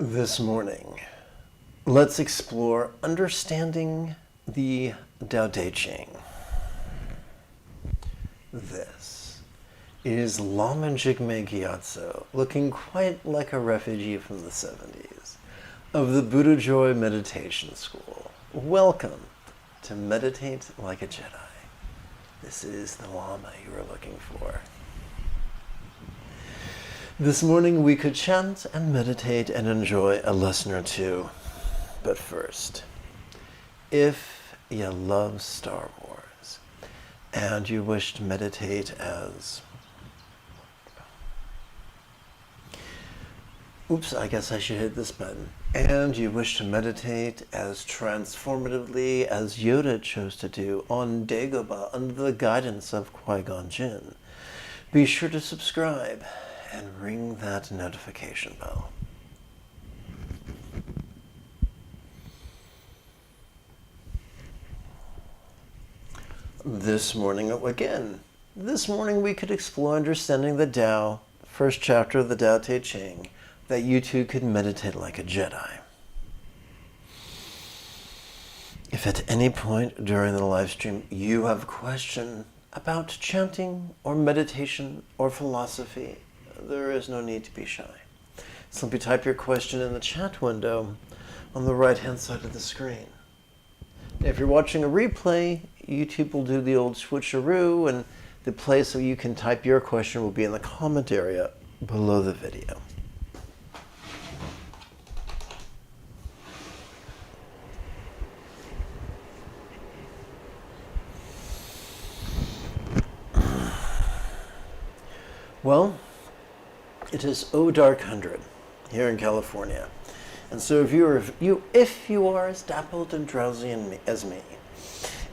This morning, let's explore understanding the Tao Te Ching. This is Lama Jigme Gyatso, looking quite like a refugee from the 70s, of the Buddha Joy Meditation School. Welcome to Meditate Like a Jedi. This is the Lama you were looking for. This morning we could chant and meditate and enjoy a lesson or two. But first, if you love Star Wars and you wish to meditate as... Oops, I guess I should hit this button. And you wish to meditate as transformatively as Yoda chose to do on Dagobah under the guidance of Qui-Gon Jinn, be sure to subscribe and ring that notification bell. This morning we could explore understanding the Tao, first chapter of the Tao Te Ching, that you too could meditate like a Jedi. If at any point during the live stream you have a question about chanting or meditation or philosophy, there is no need to be shy. Simply type your question in the chat window on the right-hand side of the screen. If you're watching a replay, YouTube will do the old switcheroo, and the place where you can type your question will be in the comment area below the video. Well, it is Dark 100 here in California, and so if you are as dappled and drowsy as me,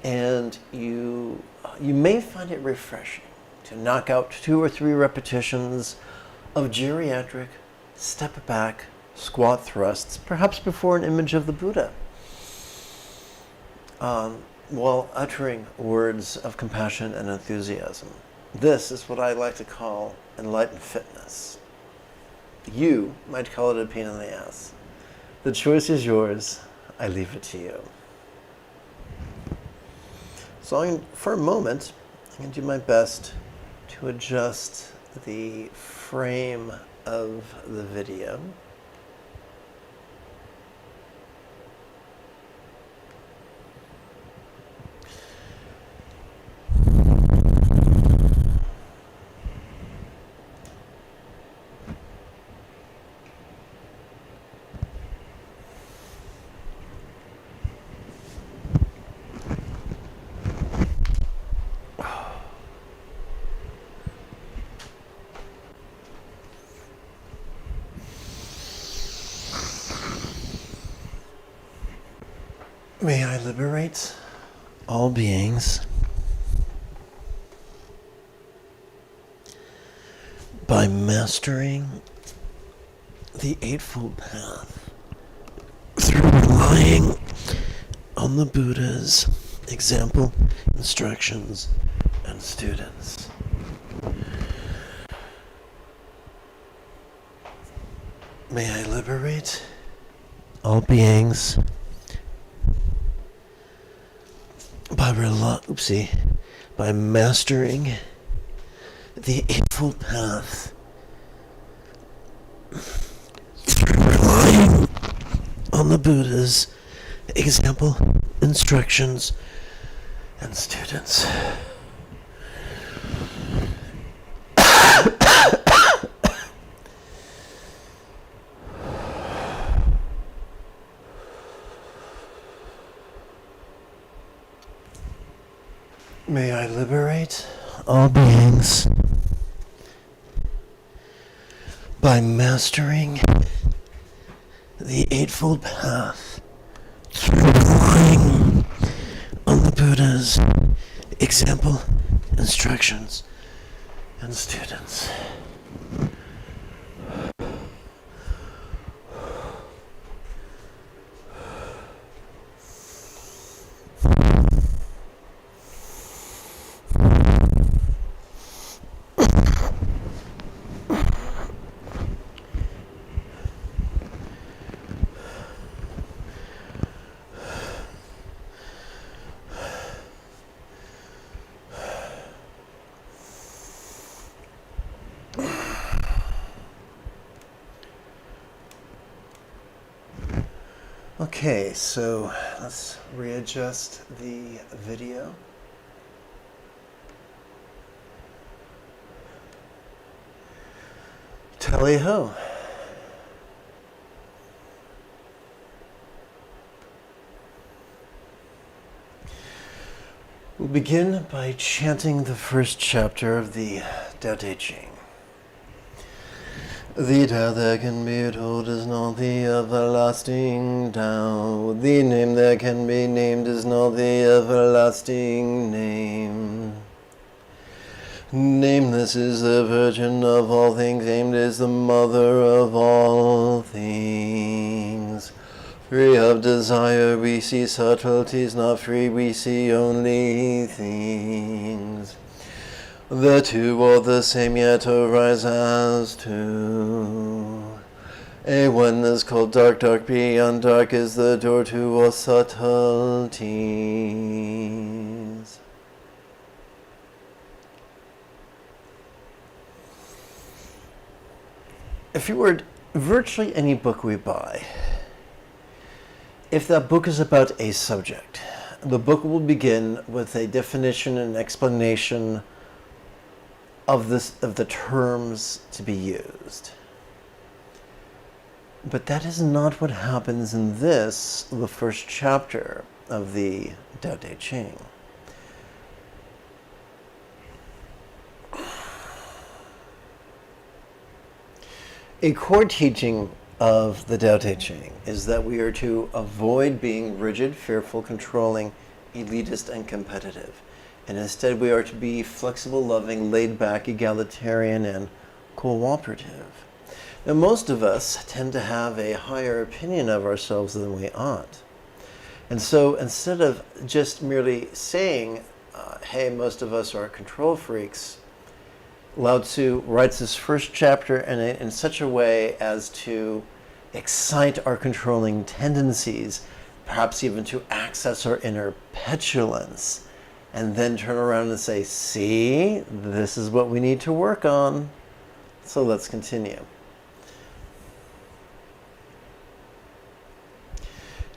and you may find it refreshing to knock out 2 or 3 repetitions of geriatric step back squat thrusts, perhaps before an image of the Buddha, while uttering words of compassion and enthusiasm. This is what I like to call enlightened fitness. You might call it a pain in the ass. The choice is yours. I leave it to you. So for a moment, I'm going to do my best to adjust the frame of the video. May I liberate all beings by mastering the Eightfold Path through relying on the Buddha's example, instructions, and students. May I liberate all beings by mastering the Eightfold Path through relying on the Buddha's example, instructions, and students. May I liberate all beings by mastering the Eightfold Path through relying on the Buddha's example, instructions, and students. Okay, so let's readjust the video. Tally-ho. We'll begin by chanting the first chapter of the Tao Te Ching. The Tao that can be told is not the everlasting Tao. The name that can be named is not the everlasting name. Nameless is the Virgin of all things, named is the Mother of all things. Free of desire, we see subtleties, not free, we see only things. The two are the same, yet arise as two. A oneness called dark, dark beyond dark is the door to all subtleties. If you were virtually any book we buy, if that book is about a subject, the book will begin with a definition and explanation of the terms to be used. But that is not what happens in this, the first chapter of the Tao Te Ching. A core teaching of the Tao Te Ching is that we are to avoid being rigid, fearful, controlling, elitist, and competitive. And instead we are to be flexible, loving, laid-back, egalitarian, and cooperative. Now most of us tend to have a higher opinion of ourselves than we ought. And so instead of just merely saying, hey, most of us are control freaks, Lao Tzu writes this first chapter in such a way as to excite our controlling tendencies, perhaps even to access our inner petulance, and then turn around and say, see, this is what we need to work on. So let's continue.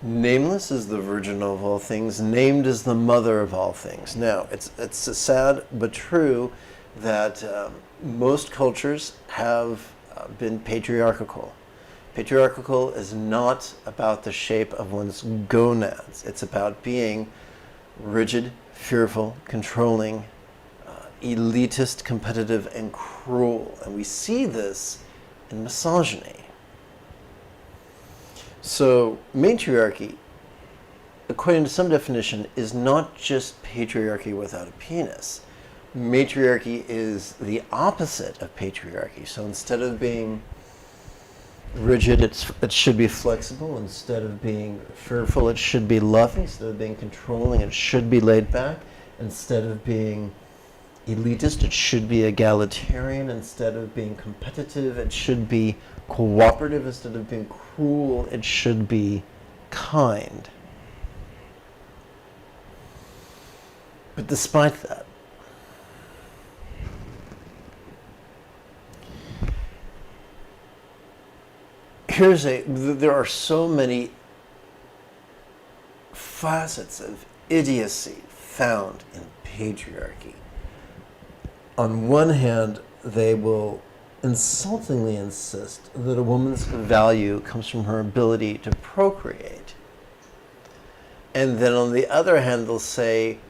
Nameless is the Virgin of all things. Named is the Mother of all things. Now, it's sad but true that most cultures have been patriarchal. Patriarchal is not about the shape of one's gonads. It's about being rigid, fearful, controlling, elitist, competitive, and cruel. And we see this in misogyny. So matriarchy, according to some definition, is not just patriarchy without a penis. Matriarchy is the opposite of patriarchy. So instead of being rigid, it should be flexible. Instead of being fearful, it should be loving. Instead of being controlling, it should be laid back. Instead of being elitist, it should be egalitarian. Instead of being competitive, it should be cooperative. Instead of being cruel, it should be kind. But despite that, there are so many facets of idiocy found in patriarchy. On one hand, they will insultingly insist that a woman's value comes from her ability to procreate. And then on the other hand, they'll say,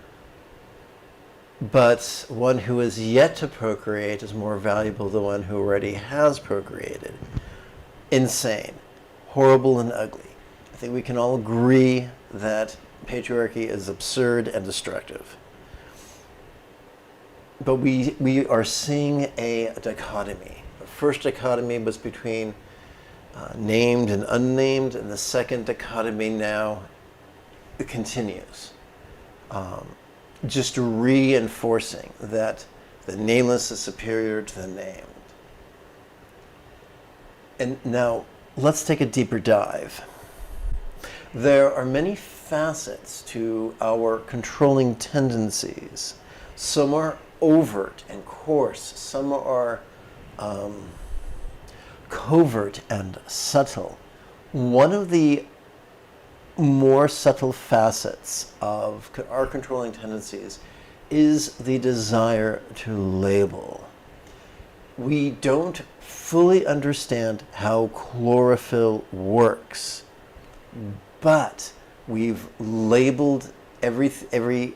but one who is yet to procreate is more valuable than one who already has procreated. Insane, horrible, and ugly. I think we can all agree that patriarchy is absurd and destructive. But we are seeing a dichotomy. The first dichotomy was between named and unnamed, and the second dichotomy now continues. Just reinforcing that the nameless is superior to the named. And now, let's take a deeper dive. There are many facets to our controlling tendencies. Some are overt and coarse. Some are covert and subtle. One of the more subtle facets of our controlling tendencies is the desire to label. We don't fully understand how chlorophyll works, but we've labeled every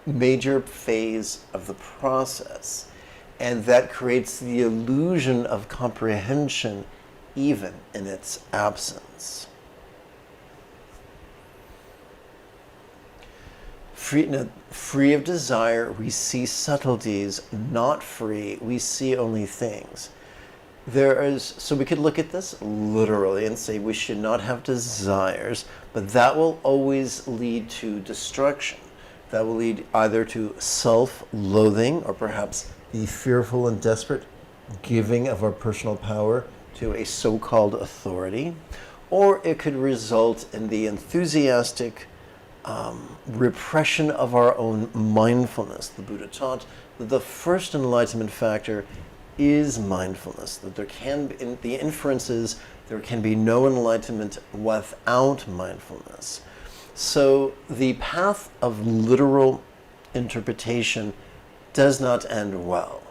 major phase of the process, and that creates the illusion of comprehension even in its absence. Free of desire, we see subtleties. Not free, we see only things. So we could look at this literally and say we should not have desires, but that will always lead to destruction. That will lead either to self-loathing or perhaps the fearful and desperate giving of our personal power to a so-called authority, or it could result in the enthusiastic repression of our own mindfulness. The Buddha taught that the first enlightenment factor is mindfulness, that there can be, in the inferences, there can be no enlightenment without mindfulness. So the path of literal interpretation does not end well.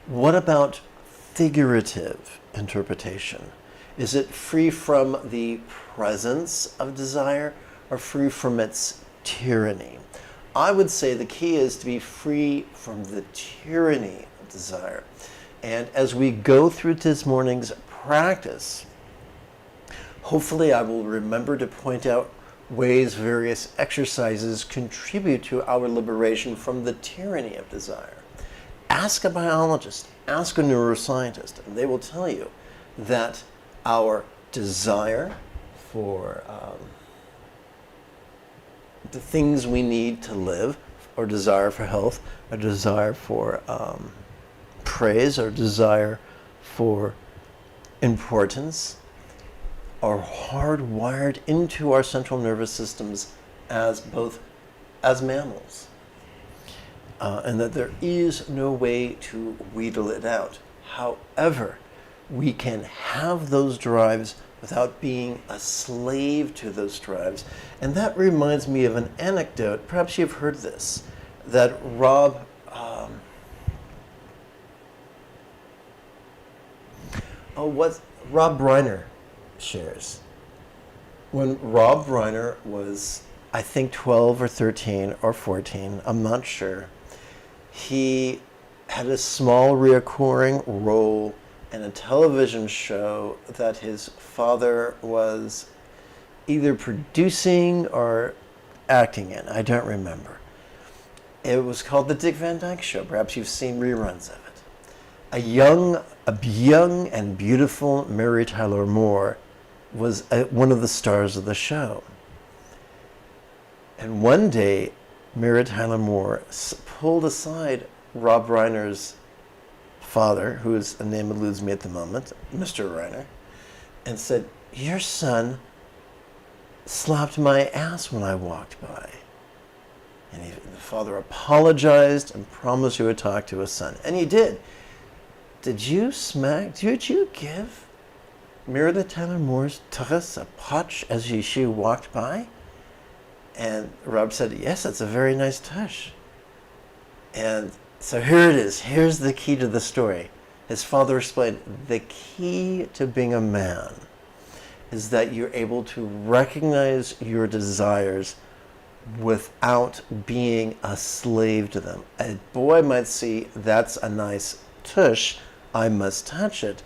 What about figurative interpretation? Is it free from the presence of desire or free from its tyranny? I would say the key is to be free from the tyranny of desire. And as we go through this morning's practice, hopefully I will remember to point out ways various exercises contribute to our liberation from the tyranny of desire. Ask a biologist, ask a neuroscientist, and they will tell you that our desire for the things we need to live, or desire for health, or desire for praise, or desire for importance, are hardwired into our central nervous systems as mammals, and that there is no way to wheedle it out. However, we can have those drives without being a slave to those drives. And that reminds me of an anecdote, perhaps you've heard this, that Rob Reiner shares. When Rob Reiner was, I think, 12 or 13 or 14, I'm not sure, he had a small recurring role in a television show that his father was either producing or acting in. I don't remember. It was called The Dick Van Dyke Show. Perhaps you've seen reruns of it. A young and beautiful Mary Tyler Moore was one of the stars of the show. And one day, Mary Tyler Moore pulled aside Rob Reiner's father, whose name eludes me at the moment, Mr. Reiner, and said, "Your son slapped my ass when I walked by." And the father apologized and promised he would talk to his son. And he did. Did you give Mary Tyler Moore's tuchus a punch as she walked by? And Rob said, "Yes, that's a very nice tush." And so here it is. Here's the key to the story. His father explained, the key to being a man is that you're able to recognize your desires without being a slave to them. A boy might see, that's a nice tush, I must touch it.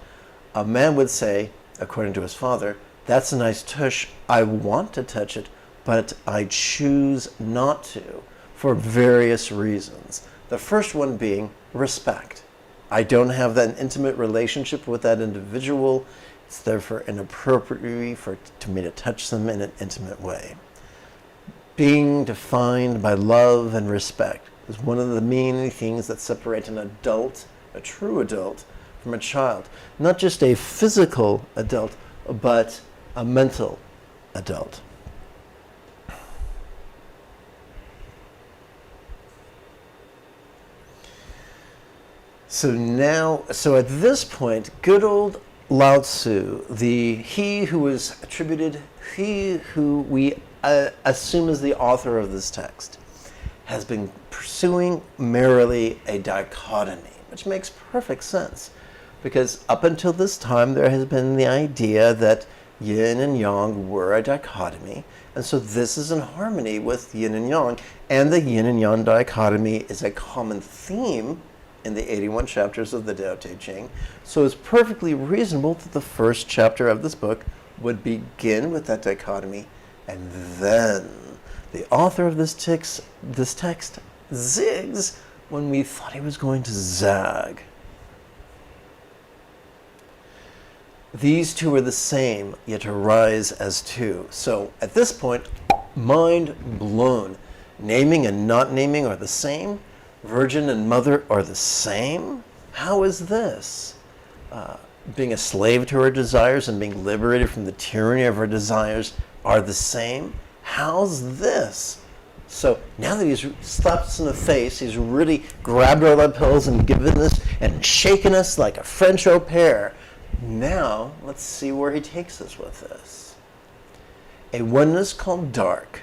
A man would say, according to his father, that's a nice tush, I want to touch it, but I choose not to for various reasons. The first one being respect. I don't have that intimate relationship with that individual. It's therefore inappropriate for me to touch them in an intimate way. Being defined by love and respect is one of the main things that separate an adult, a true adult, from a child. Not just a physical adult, but a mental adult. So at this point, good old Lao Tzu, he who we assume is the author of this text, has been pursuing merely a dichotomy, which makes perfect sense. Because up until this time, there has been the idea that yin and yang were a dichotomy. And so this is in harmony with yin and yang. And the yin and yang dichotomy is a common theme in the 81 chapters of the Tao Te Ching. So it's perfectly reasonable that the first chapter of this book would begin with that dichotomy. And then the author of this text zigs when we thought he was going to zag. These two are the same, yet arise as two. So at this point, mind blown. Naming and not naming are the same. Virgin and mother are the same. How is this? Being a slave to our desires and being liberated from the tyranny of our desires are the same. How's this? So now that he's slapped us in the face, he's really grabbed our lapels and given us and shaken us like a French au pair. Now, let's see where he takes us with this. A oneness called dark.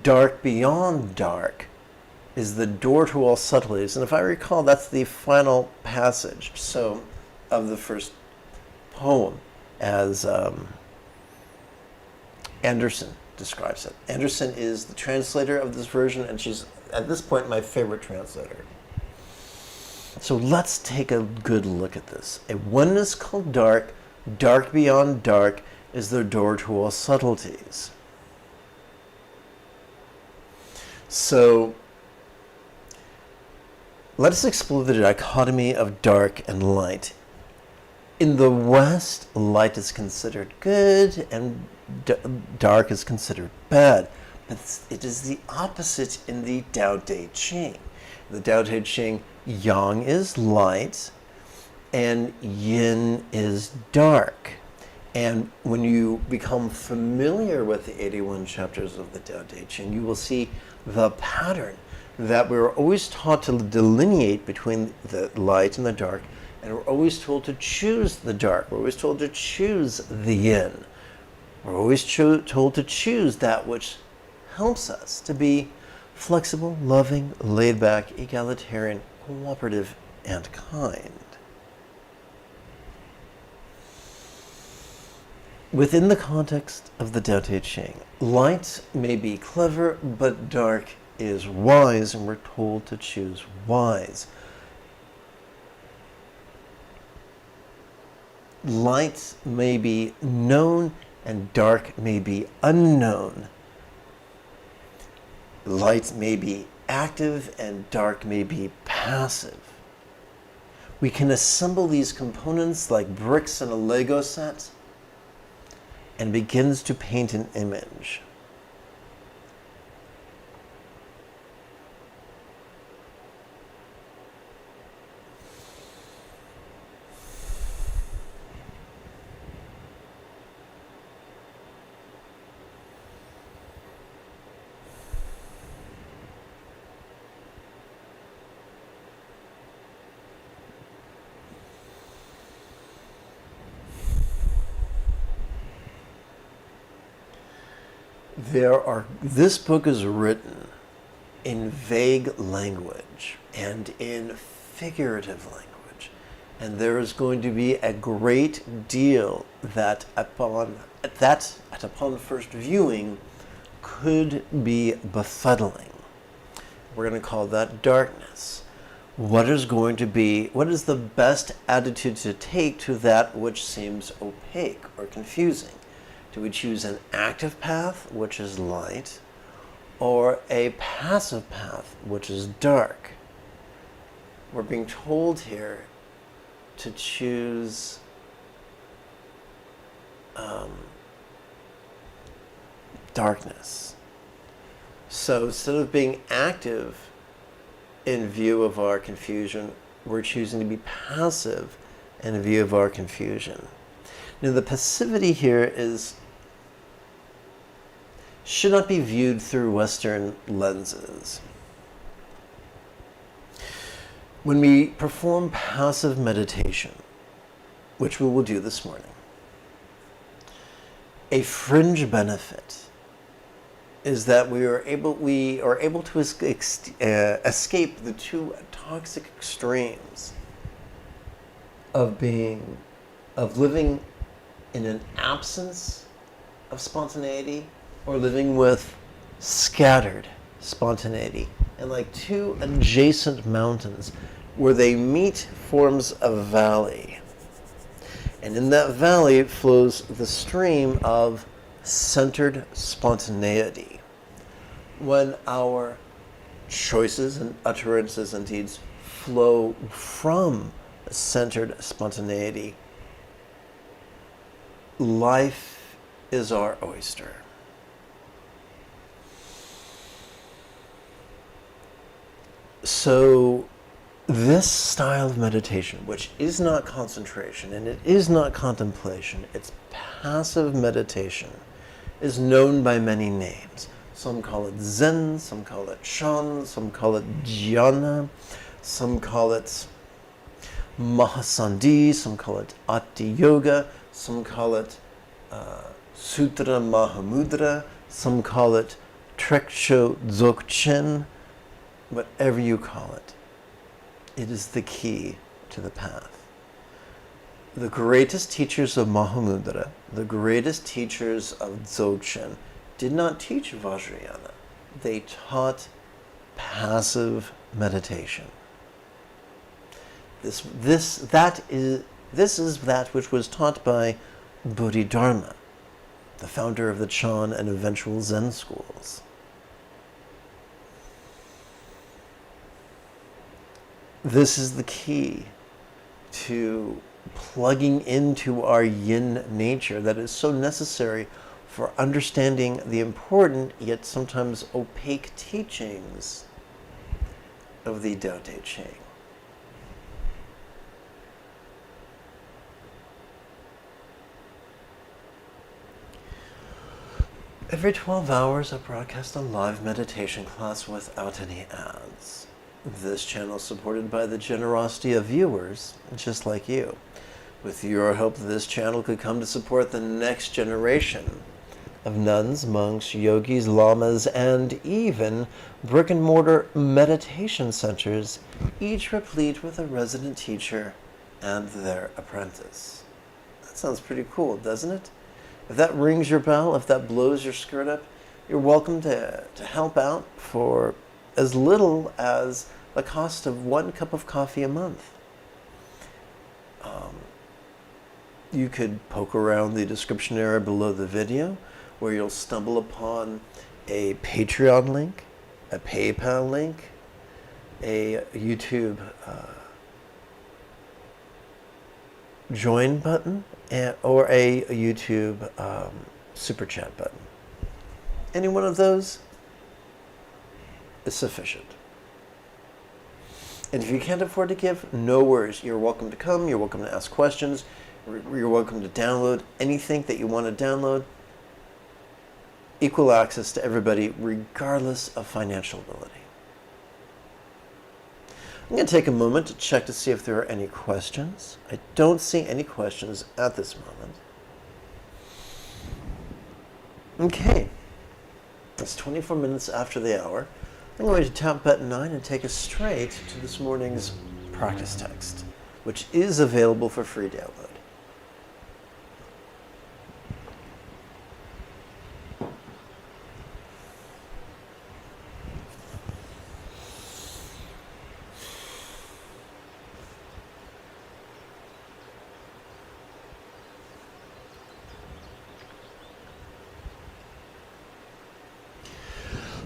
Dark beyond dark is the door to all subtleties. And if I recall, that's the final passage of the first poem as Anderson describes it. Anderson is the translator of this version, and she's, at this point, my favorite translator. So let's take a good look at this. A oneness called dark, dark beyond dark, is the door to all subtleties. So let us explore the dichotomy of dark and light. In the West, light is considered good and dark is considered bad. But it is the opposite in the Tao Te Ching. The Tao Te Ching, yang is light and yin is dark. And when you become familiar with the 81 chapters of the Tao Te Ching, you will see the pattern that we're always taught to delineate between the light and the dark, and we're always told to choose the dark. We're always told to choose the yin. We're always told to choose that which helps us to be flexible, loving, laid-back, egalitarian, cooperative, and kind. Within the context of the Tao Te Ching, light may be clever, but dark is wise, and we're told to choose wise. Light may be known, and dark may be unknown. Light may be active, and dark may be passive. We can assemble these components like bricks in a Lego set, and begins to paint an image. This book is written in vague language and in figurative language. And there is going to be a great deal that upon first viewing could be befuddling. We're going to call that darkness. What is the best attitude to take to that which seems opaque or confusing? Do we choose an active path, which is light, or a passive path, which is dark? We're being told here to choose darkness. So instead of being active in view of our confusion, we're choosing to be passive in view of our confusion. Now, the passivity here should not be viewed through Western lenses. When we perform passive meditation, which we will do this morning. A fringe benefit is that we are able to escape the two toxic extremes of living in an absence of spontaneity or living with scattered spontaneity, and like two adjacent mountains where they meet forms a valley. And in that valley flows the stream of centered spontaneity. When our choices and utterances and deeds flow from centered spontaneity, life is our oyster. So this style of meditation, which is not concentration and it is not contemplation, it's passive meditation, is known by many names. Some call it Zen, some call it Shan, some call it Jnana, some call it Mahasandhi, some call it Ati Yoga, some call it Sutra Mahamudra, some call it Trekcho Dzogchen. Whatever you call it, it is the key to the path. The greatest teachers of Mahamudra, the greatest teachers of Dzogchen, did not teach Vajrayana. They taught passive meditation. This is that which was taught by Bodhidharma, the founder of the Chan and eventual Zen schools. This is the key to plugging into our yin nature that is so necessary for understanding the important yet sometimes opaque teachings of the Tao Te Ching. Every 12 hours I broadcast a live meditation class without any ads. This channel is supported by the generosity of viewers just like you. With your help, this channel could come to support the next generation of nuns, monks, yogis, lamas, and even brick-and-mortar meditation centers, each replete with a resident teacher and their apprentice. That sounds pretty cool, doesn't it? If that rings your bell, if that blows your skirt up, you're welcome to help out for as little as the cost of 1 cup of coffee a month. You could poke around the description area below the video, where you'll stumble upon a Patreon link, a PayPal link, a YouTube join button, or a YouTube super chat button. Any one of those is sufficient. And if you can't afford to give, no worries. You're welcome to come. You're welcome to ask questions. You're welcome to download anything that you want to download. Equal access to everybody, regardless of financial ability. I'm going to take a moment to check to see if there are any questions. I don't see any questions at this moment. Okay. It's 24 minutes after the hour. I'm going to tap button 9 and take us straight to this morning's practice text, which is available for free download.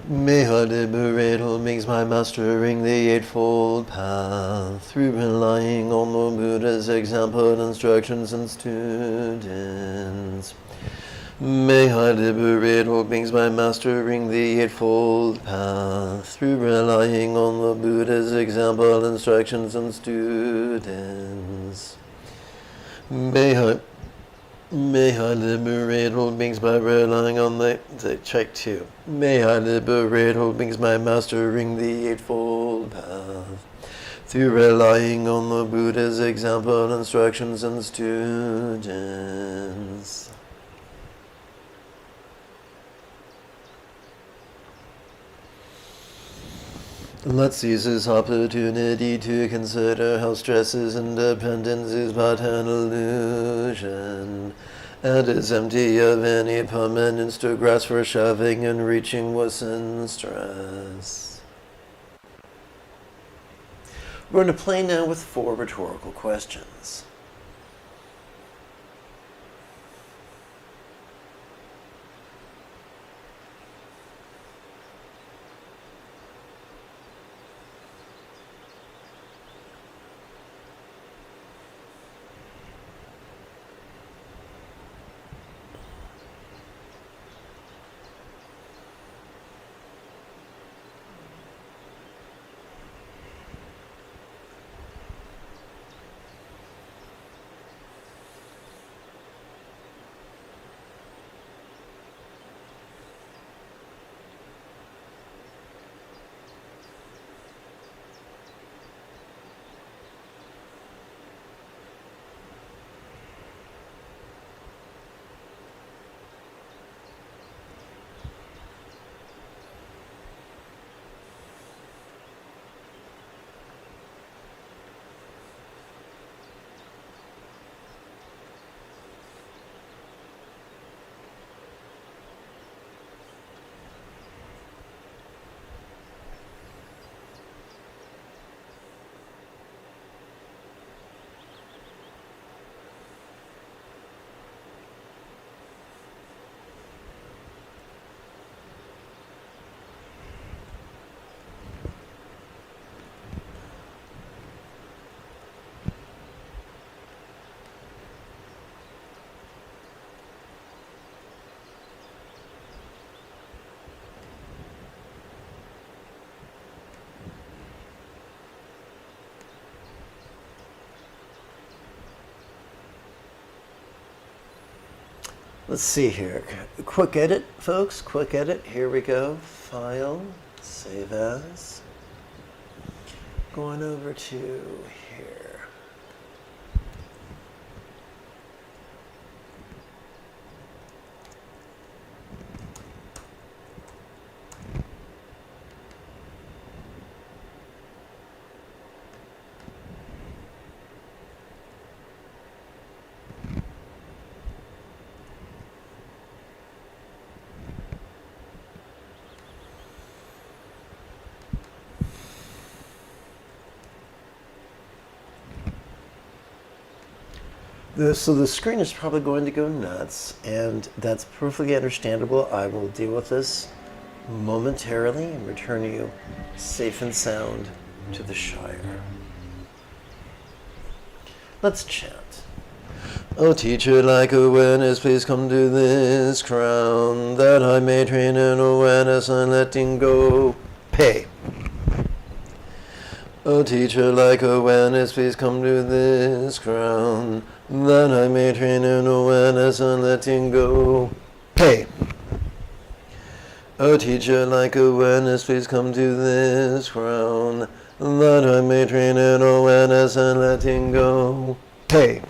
May I liberate all beings by mastering the Eightfold Path, through relying on the Buddha's example, instructions, and students. May I liberate all beings by mastering the Eightfold Path, through relying on the Buddha's example, instructions, and students. May I liberate all beings by relying on the check 2. May I liberate all beings by mastering the Eightfold Path, through relying on the Buddha's example, instructions, and students. Let's use this opportunity to consider how stress is independence is but an illusion, and is empty of any permanence to grasp for shoving and reaching worsen stress. We're going to play now with 4 rhetorical questions. Let's see here. Quick edit, folks. Quick edit. Here we go. File. Save as. Going over to here. So the screen is probably going to go nuts, and that's perfectly understandable. I will deal with this momentarily and return you safe and sound to the Shire. Let's chant. O teacher, like awareness, please come to this crown, that I may train in awareness and letting go. Pay. O teacher, like awareness, please come to this crown, that I may train in awareness and letting go. Pay. O teacher, like awareness, please come to this crown, that I may train in awareness and letting go. Pay.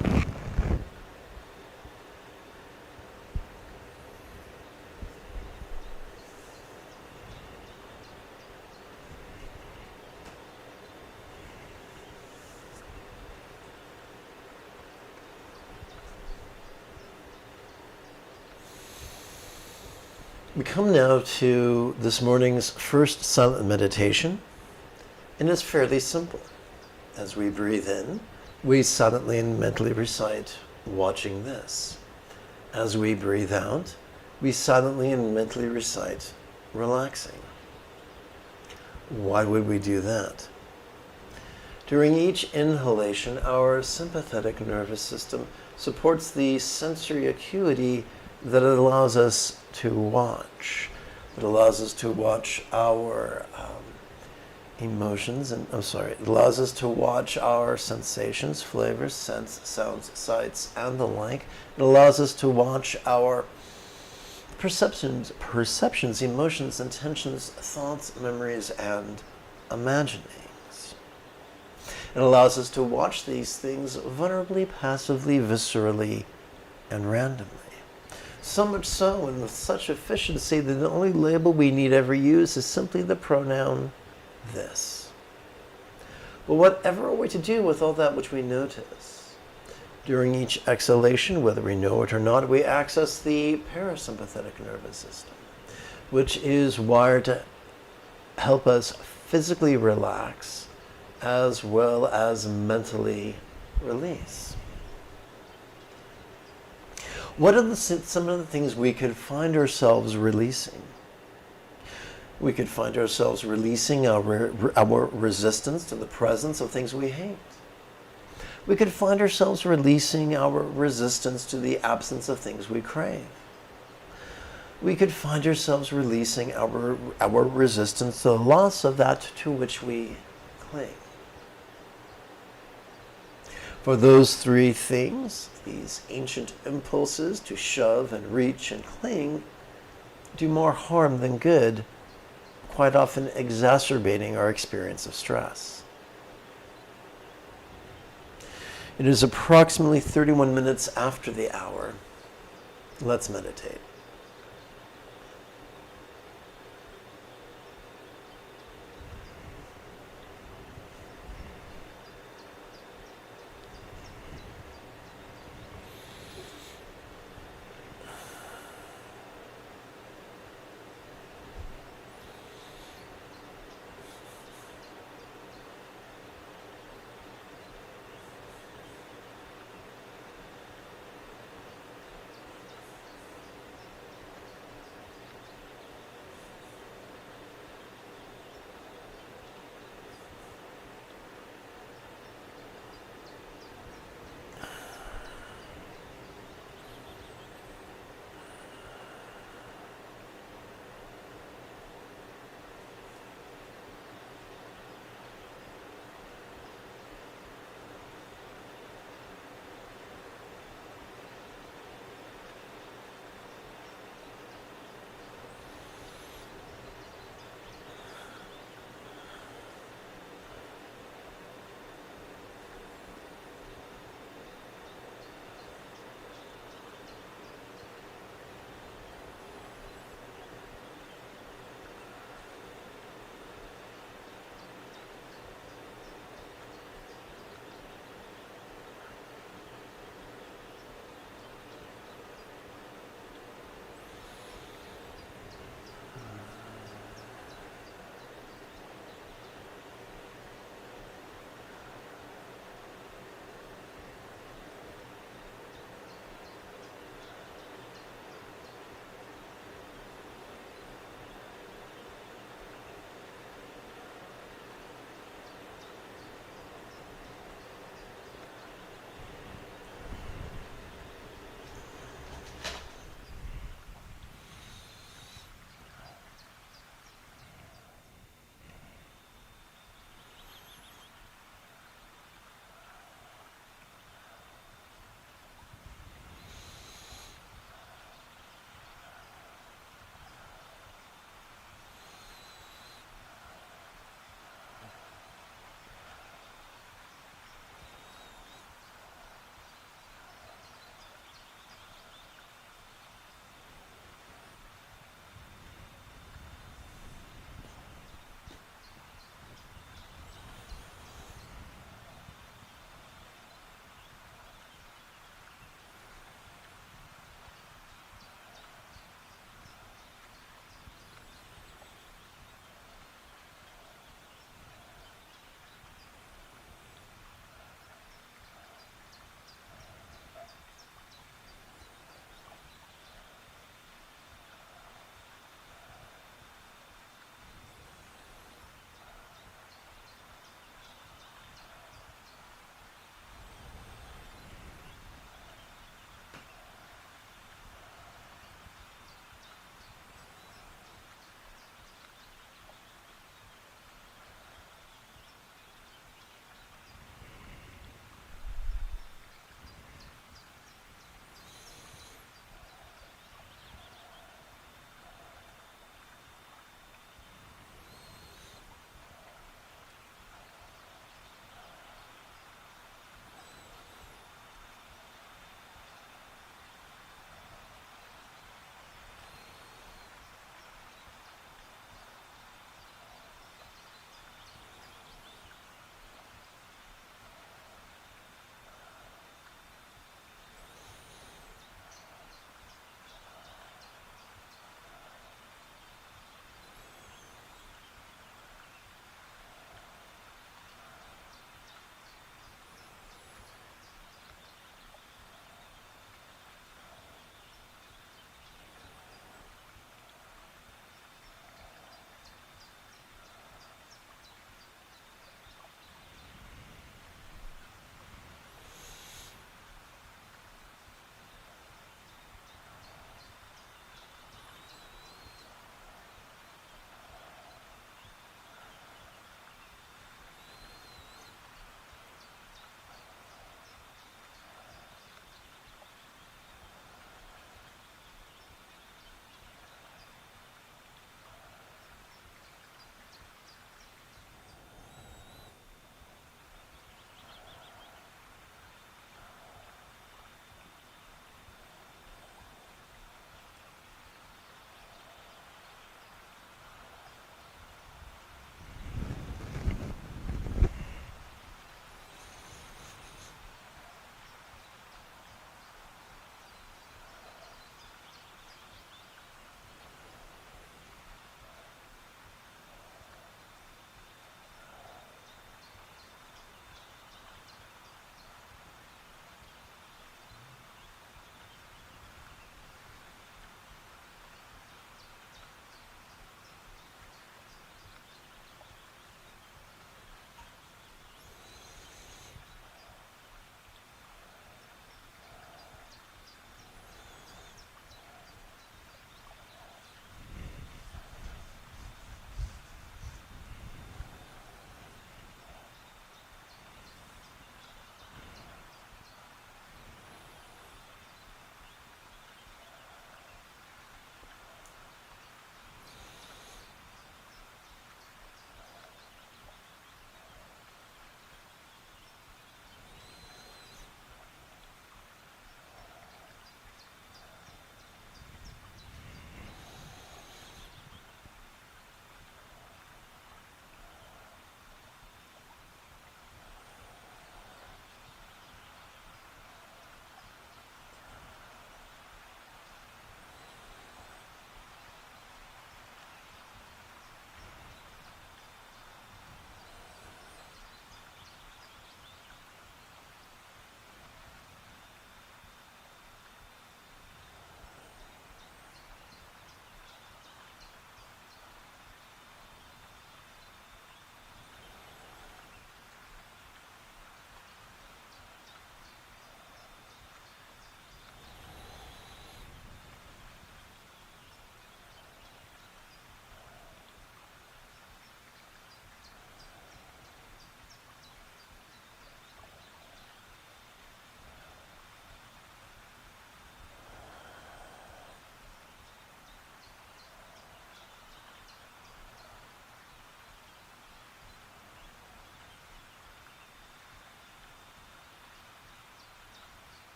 We come now to this morning's first silent meditation, and it's fairly simple. As we breathe in, we silently and mentally recite, watching this. As we breathe out, we silently and mentally recite, relaxing. Why would we do that? During each inhalation, our sympathetic nervous system supports the sensory acuity that it allows us to watch. It allows us to watch our emotions, and it allows us to watch our sensations, flavors, scents, sounds, sights, and the like. It allows us to watch our perceptions, emotions, intentions, thoughts, memories, and imaginings. It allows us to watch these things vulnerably, passively, viscerally, and randomly. So much so, and with such efficiency, that the only label we need ever use is simply the pronoun this. But whatever are we to do with all that which we notice? During each exhalation, whether we know it or not, we access the parasympathetic nervous system, which is wired to help us physically relax as well as mentally release. What are some of the things we could find ourselves releasing? We could find ourselves releasing our resistance to the presence of things we hate. We could find ourselves releasing our resistance to the absence of things we crave. We could find ourselves releasing our resistance to the loss of that to which we cling. For those three things, these ancient impulses to shove and reach and cling, do more harm than good, quite often exacerbating our experience of stress. It is approximately 31 minutes after the hour. Let's meditate.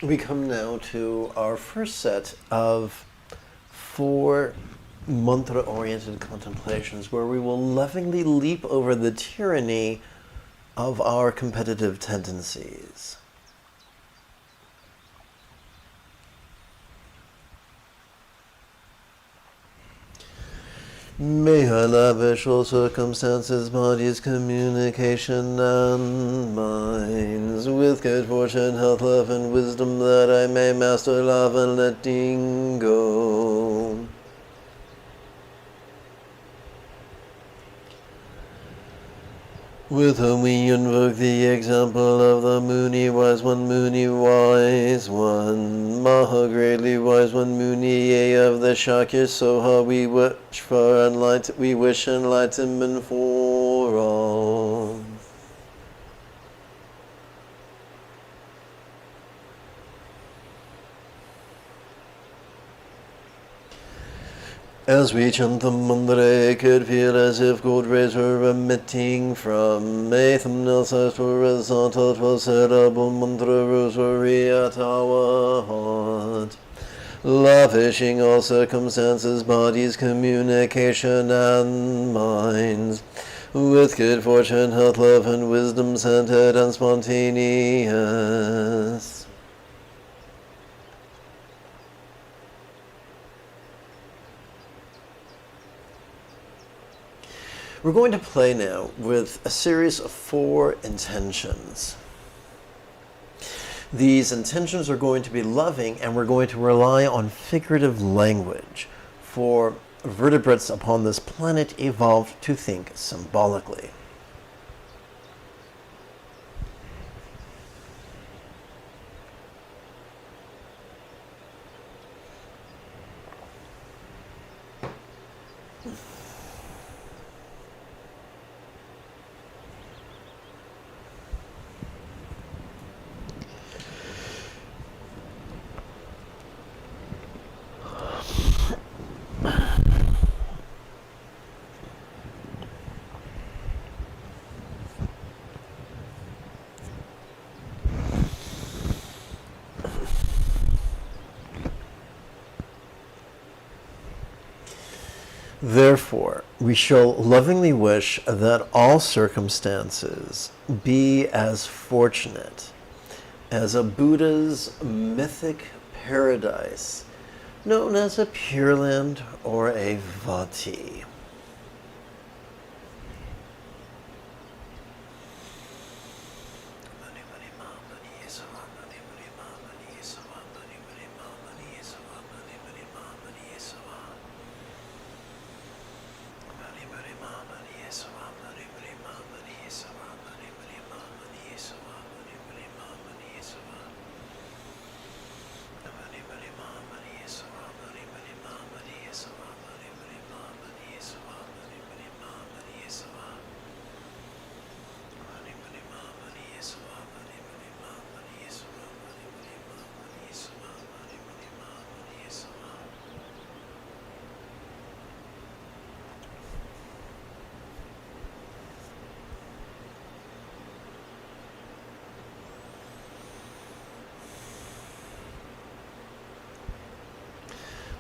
We come now to our first set of 4 mantra-oriented contemplations where we will lovingly leap over the tyranny of our competitive tendencies. May I lavish all circumstances, bodies, communication, and minds with good fortune, health, love, and wisdom, that I may master love and letting go. With whom we invoke the example of the Muni wise one, Maha greatly wise one, Muni of the Shakya Soha. We wish enlightenment for all. As we chant the mantra, I could feel as if gold rays were emitting from a thumbnail size horizontal 12-syllable mantra rosary at our heart. Lavishing all circumstances, bodies, communication, and minds with good fortune, health, love, and wisdom, centered and spontaneous. We're going to play now with a series of 4 intentions. These intentions are going to be loving, and we're going to rely on figurative language, for vertebrates upon this planet evolved to think symbolically. Therefore, we shall lovingly wish that all circumstances be as fortunate as a Buddha's mythic paradise, known as a Pure Land or a Vati.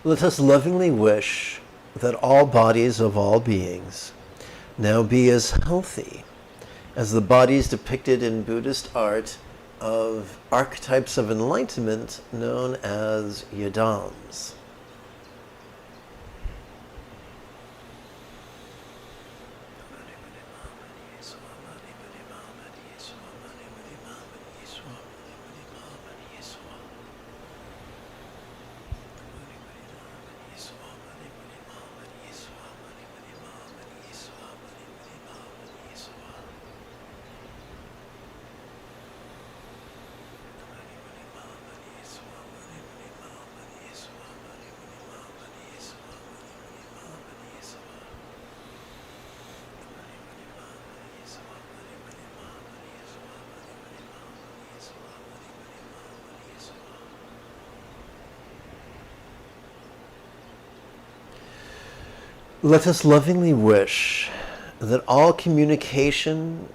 Let us lovingly wish that all bodies of all beings now be as healthy as the bodies depicted in Buddhist art of archetypes of enlightenment known as yidams. Let us lovingly wish that all communication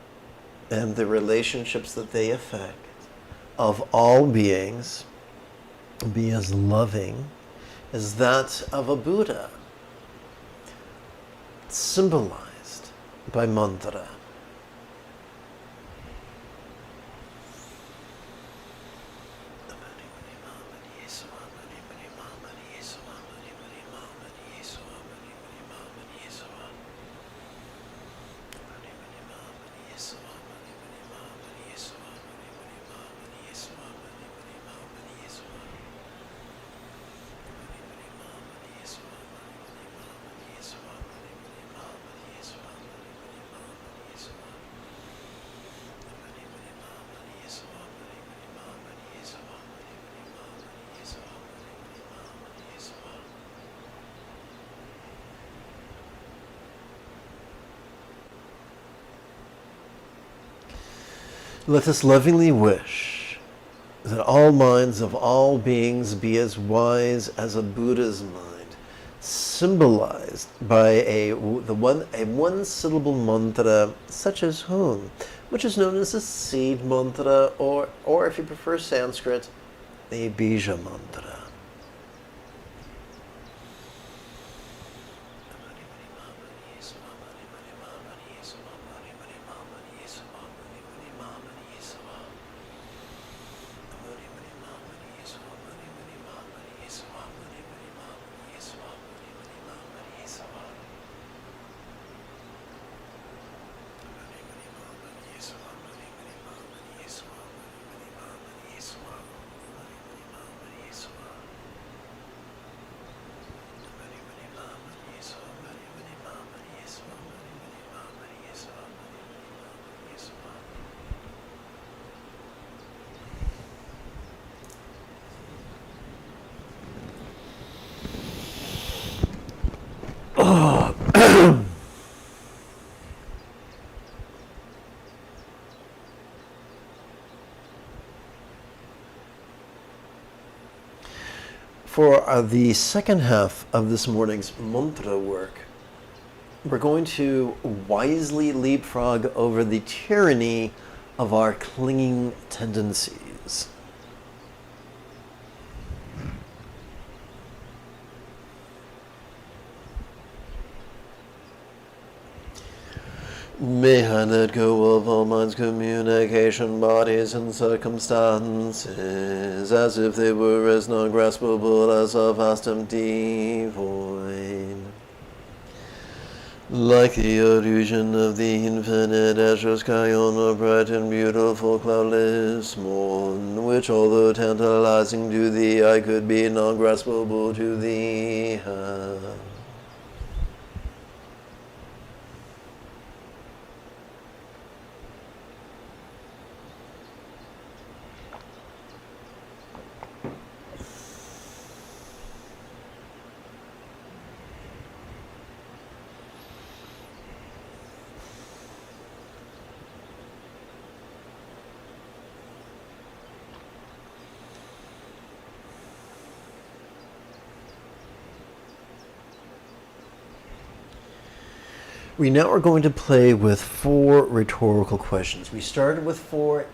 and the relationships that they affect of all beings be as loving as that of a Buddha, symbolized by mantra. Let us lovingly wish that all minds of all beings be as wise as a Buddha's mind, symbolized by a one-syllable mantra such as Hum, which is known as a seed mantra, or if you prefer Sanskrit, a bija mantra. For the second half of this morning's mantra work, we're going to wisely leapfrog over the tyranny of our clinging tendencies. May I let go of all minds, communication, bodies, and circumstances, as if they were as non-graspable as a vast empty void. Like the illusion of the infinite azure sky on a bright and beautiful cloudless morn, which, although tantalizing to the eye, could be non-graspable to the hand. We now are going to play with 4 rhetorical questions. We started with 4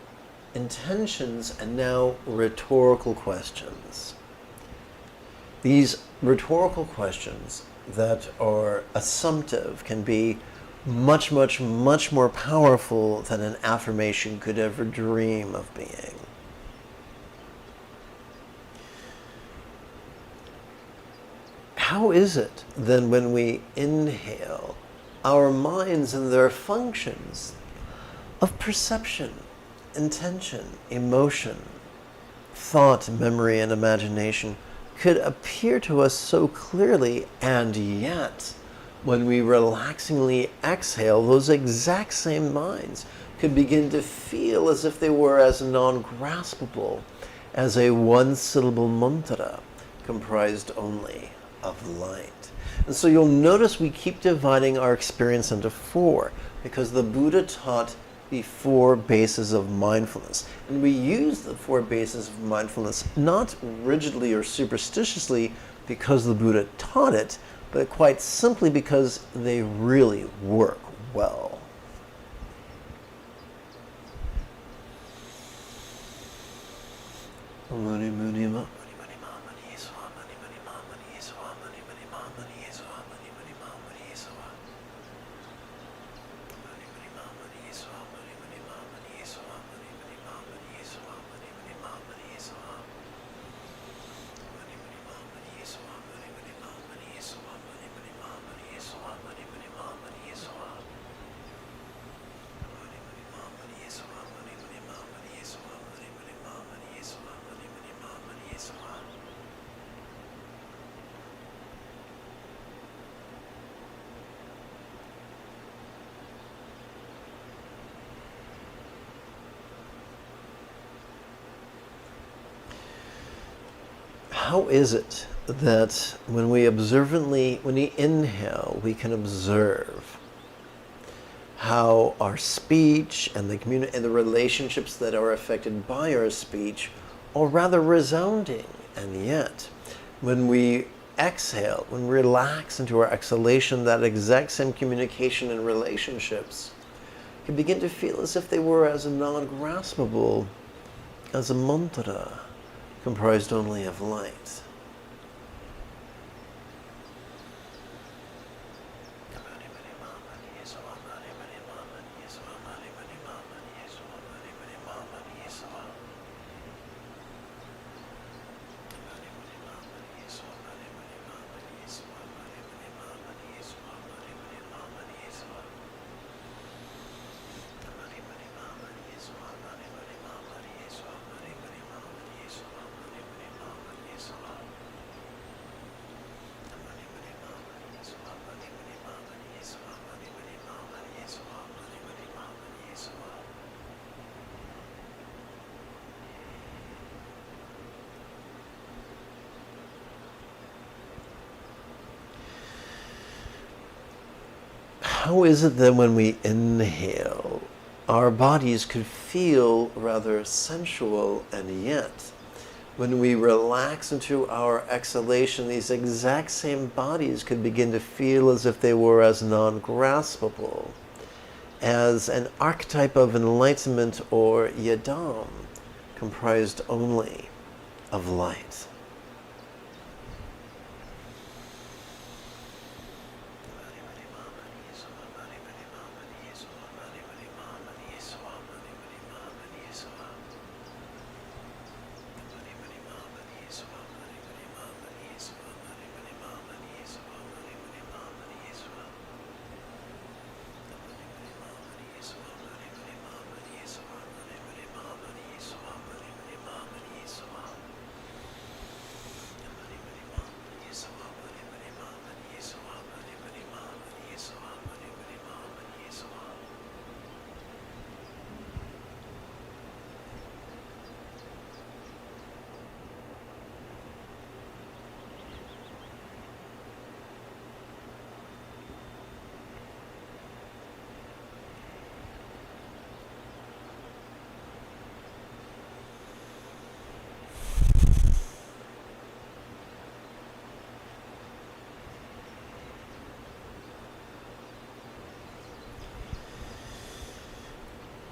intentions and now rhetorical questions. These rhetorical questions that are assumptive can be much, much, much more powerful than an affirmation could ever dream of being. How is it then when we inhale, our minds and their functions of perception, intention, emotion, thought, memory, and imagination could appear to us so clearly, and yet, when we relaxingly exhale, those exact same minds could begin to feel as if they were as non-graspable as a one-syllable mantra comprised only of light. And so you'll notice we keep dividing our experience into 4 because the Buddha taught the 4 bases of mindfulness. And we use the 4 bases of mindfulness not rigidly or superstitiously because the Buddha taught it, but quite simply because they really work well. Muni muni ma, muni muni How is it that when we inhale, we can observe how our speech and the relationships that are affected by our speech are rather resounding, and yet when we exhale, when we relax into our exhalation, that exact same communication and relationships can begin to feel as if they were as non-graspable as a mantra comprised only of light. How is it that when we inhale, our bodies could feel rather sensual, and yet when we relax into our exhalation, these exact same bodies could begin to feel as if they were as non-graspable as an archetype of enlightenment or yidam comprised only of light?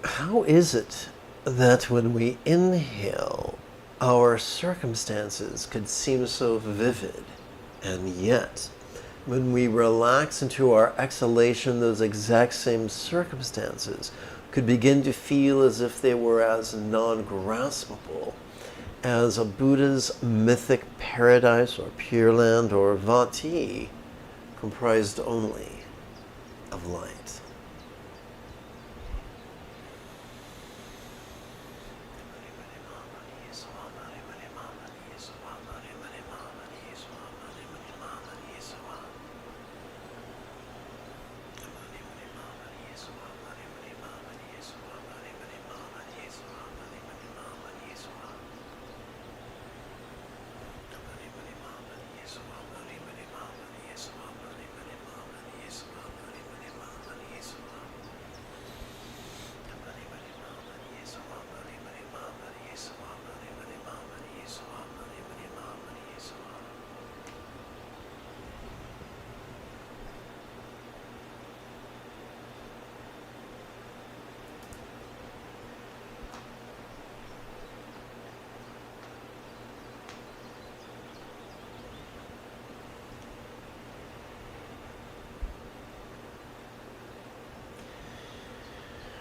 How is it that when we inhale, our circumstances could seem so vivid, and yet when we relax into our exhalation, those exact same circumstances could begin to feel as if they were as non-graspable as a Buddha's mythic paradise or Pure Land or Vati comprised only of light?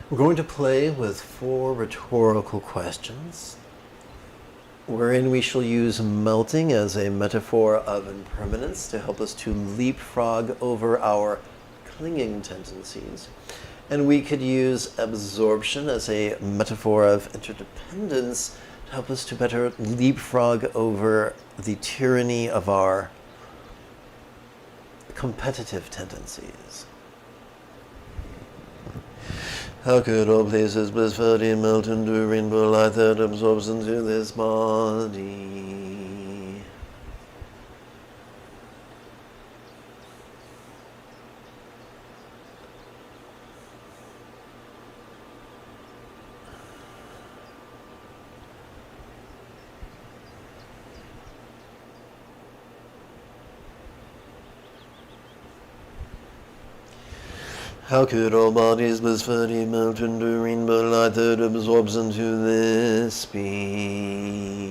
We're going to play with 4 rhetorical questions, wherein we shall use melting as a metaphor of impermanence to help us to leapfrog over our clinging tendencies. And we could use absorption as a metaphor of interdependence to help us to better leapfrog over the tyranny of our competitive tendencies. How could all places blissfully melt into rainbow light that absorbs into this body? How could all bodies blissfully melt into rainbow light that absorbs into this speech?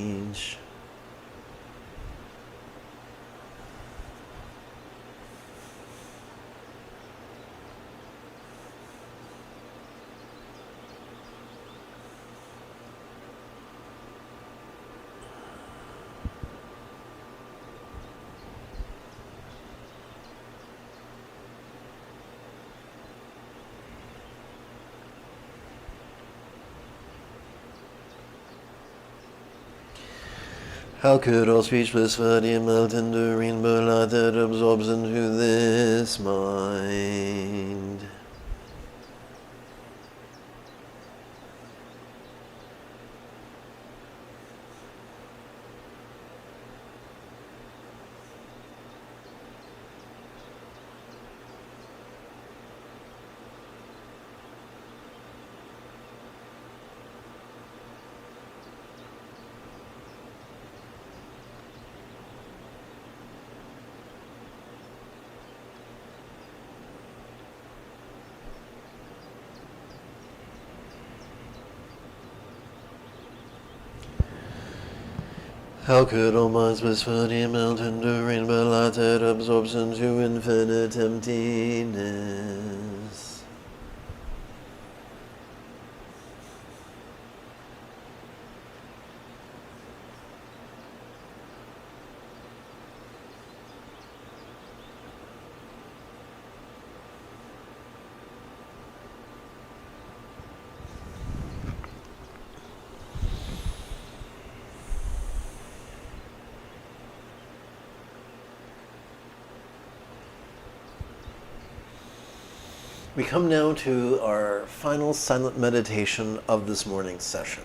How could all speech blissfully melt into rainbow light that absorbs into this mind? How could all minds blissfully melt into rainbow light that absorbs into infinite emptiness? We come now to our final silent meditation of this morning's session.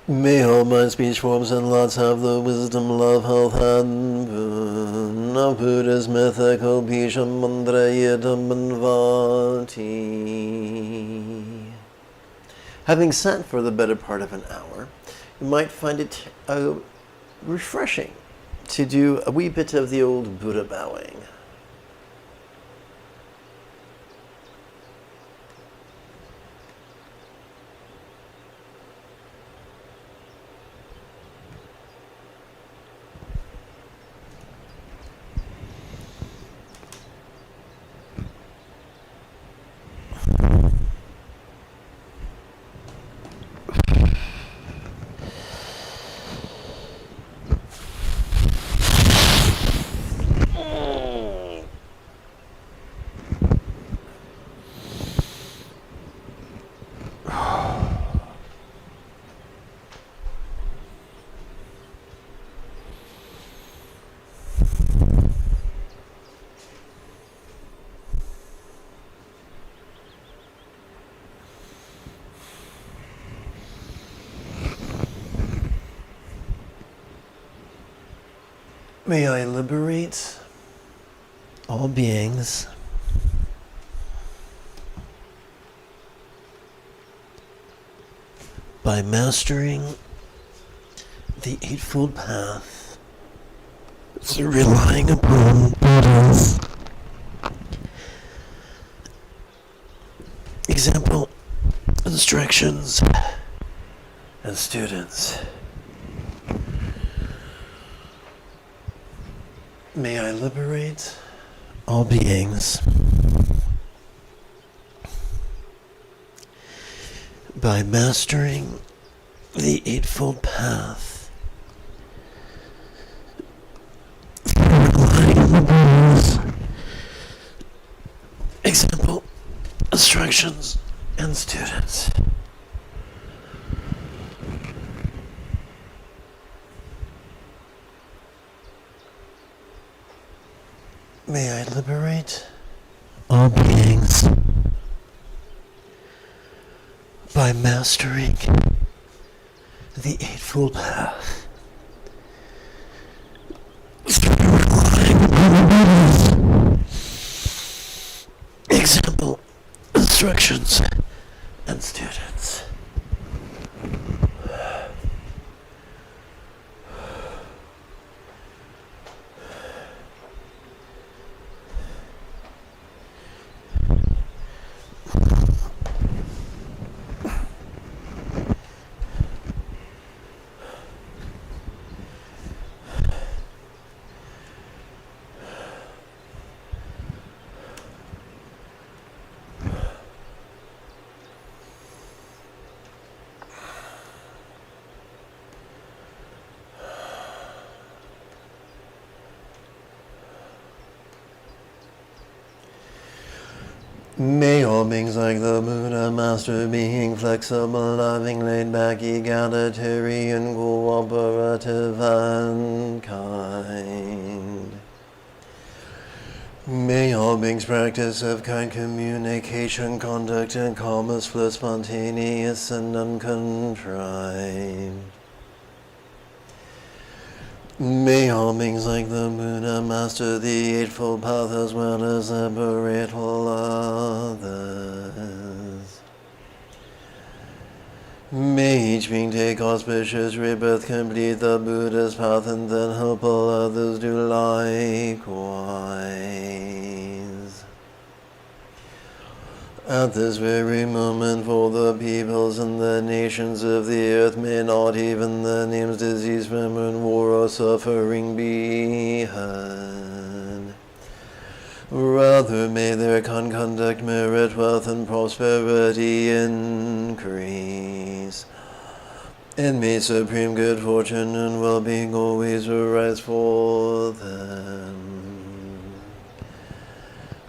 May all mind, speech, forms, and lots have the wisdom, love, health, and boon of Buddha's mythical Bhisham Mandrayadam Vati. Having sat for the better part of an hour, you might find it refreshing to do a wee bit of the old Buddha bowing. May I liberate all beings by mastering the Eightfold Path through relying upon Buddha's example, instructions, and students. May I liberate all beings by mastering the Eightfold Path through relying on the Buddha's example, instructions, and students. May I liberate all beings by mastering the Eightfold Path through relying upon the Buddha's example, instructions, and students. May all beings like the Buddha, Master, being flexible, loving, laid back, egalitarian, cooperative, and kind. May all beings practice of kind communication, conduct, and calmness, flow spontaneous and uncontrived. May all beings like the Buddha master the Eightfold Path as well as liberate all others. May each being take auspicious rebirth, complete the Buddha's path, and then help all others do likewise. At this very moment, for the peoples and the nations of the earth, may not even the names disease, famine, war, or suffering be heard. Rather may their conduct, merit, wealth, and prosperity increase. And may supreme good fortune and well-being always arise for them.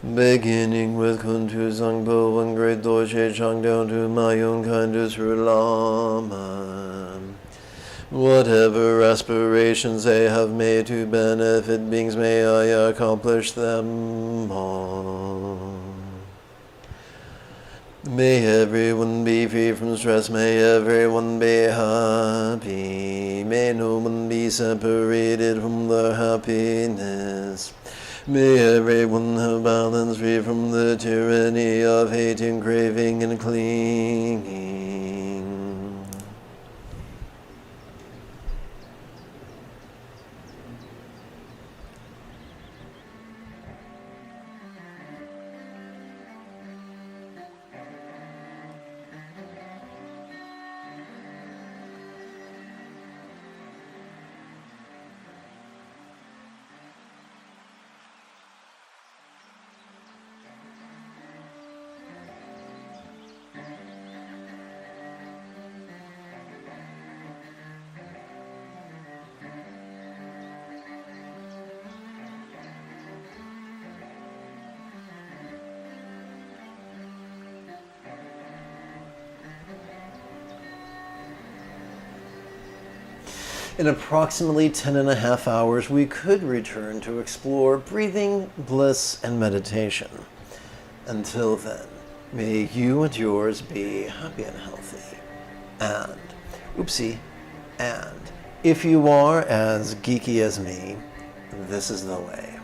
Beginning with Kuntu Zangpo, one great Dorshe Chang, down to my own kindest Lama. Whatever aspirations they have made to benefit beings, may I accomplish them all. May everyone be free from stress, may everyone be happy, may no one be separated from their happiness. May everyone have balance, free from the tyranny of hating, craving, and clinging. In approximately 10.5 hours, we could return to explore breathing, bliss, and meditation. Until then, may you and yours be happy and healthy. And, and if you are as geeky as me, this is the way.